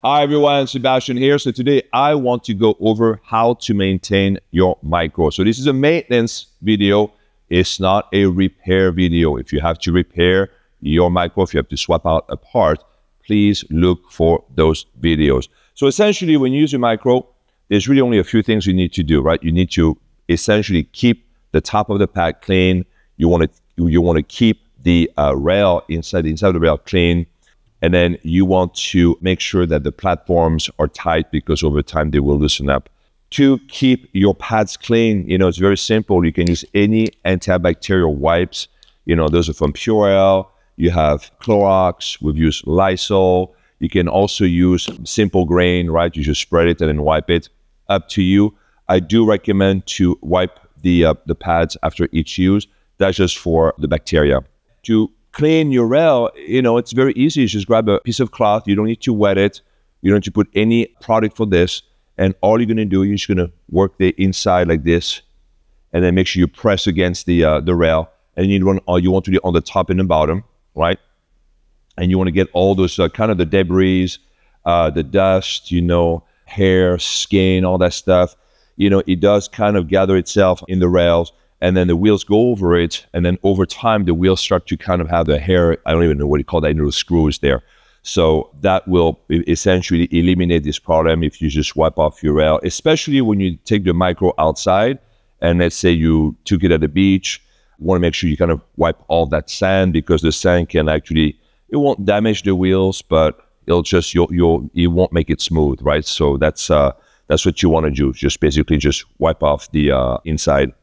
Hi everyone, Sebastian here. So today I want to go over how to maintain your micro. So this is a maintenance video. It's not a repair video. If you have to repair your micro, if you have to swap out a part, please look for those videos. So essentially when you use your micro, there's really only a few things you need to do, right? You need to essentially keep the top of the pad clean. You want to keep the rail inside of the rail clean. And then you want to make sure that the platforms are tight because over time they will loosen up. To keep your pads clean, it's very simple. You can use any antibacterial wipes. Those are from Purell. You have Clorox. We've used Lysol. You can also use simple grain, right? You just spread it and then wipe it. Up to you. I do recommend to wipe the pads after each use. That's just for the bacteria. To clean your rail, it's very easy. You just grab a piece of cloth. You don't need to wet it. You don't need to put any product for this. And all you're going to do, you're just going to work the inside like this. And then make sure you press against the rail. And you want to do it on the top and the bottom, right? And you want to get all those kind of the debris, the dust, hair, skin, all that stuff. It does kind of gather itself in the rails. And then the wheels go over it, and then over time, the wheels start to kind of have the hair, I don't even know what you call that, the screws there. So that will essentially eliminate this problem if you just wipe off your rail, especially when you take the micro outside, and let's say you took it at the beach. You want to make sure you kind of wipe all that sand, because the sand can actually, it won't damage the wheels, but it'll just, it won't make it smooth, right? So that's what you want to do, just basically just wipe off the inside.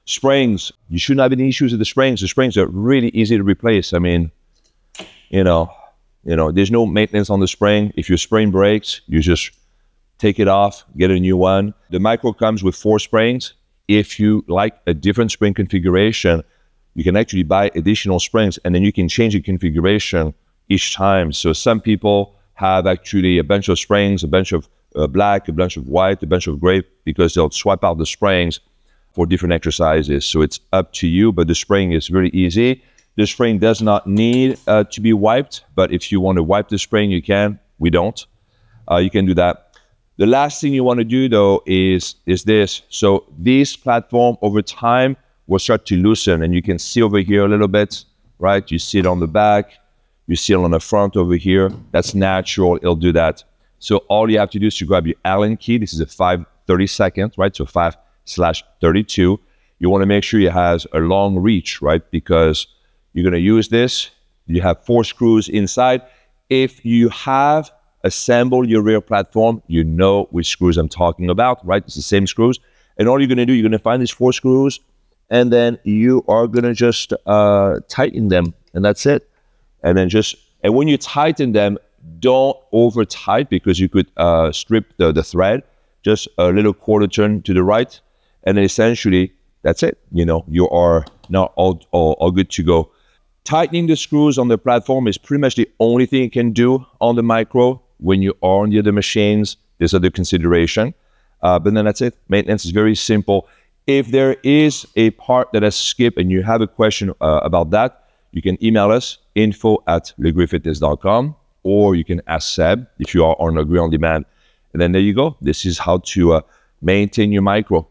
Springs, you shouldn't have any issues with the springs. The springs are really easy to replace. I mean, there's no maintenance on the spring. If your spring breaks, you just take it off, get a new one. The micro comes with 4 springs. If you like a different spring configuration, you can actually buy additional springs, and then you can change the configuration each time. So some people have actually a bunch of springs, a bunch of black, a bunch of white, a bunch of gray, because they'll swap out the springs for different exercises. So it's up to you, but the spring is very easy. The spring does not need to be wiped, but if you want to wipe the spring, you can. We don't. You can do that. The last thing you want to do though is this. So this platform over time will start to loosen, and you can see over here a little bit, right? You see it on the back, you see it on the front over here. That's natural, it'll do that. So all you have to do is to grab your Allen key. This is a 5/32, right? So 5/32. You want to make sure it has a long reach, right? Because you're going to use this. You have 4 screws inside. If you have assembled your rear platform, you know which screws I'm talking about, right? It's the same screws. And all you're going to do, you're going to find these 4 screws, and then you are going to just tighten them, and that's it. And then and when you tighten them, don't over tight, because you could strip the thread. Just a little quarter turn to the right. And then essentially, that's it. You are now all good to go. Tightening the screws on the platform is pretty much the only thing you can do on the micro. When you are on the other machines, there's other consideration. But then that's it. Maintenance is very simple. If there is a part that has skipped and you have a question about that, you can email us, info@lagreefitness.com, or you can ask Seb if you are on Lagree on demand. And then there you go. This is how to maintain your micro.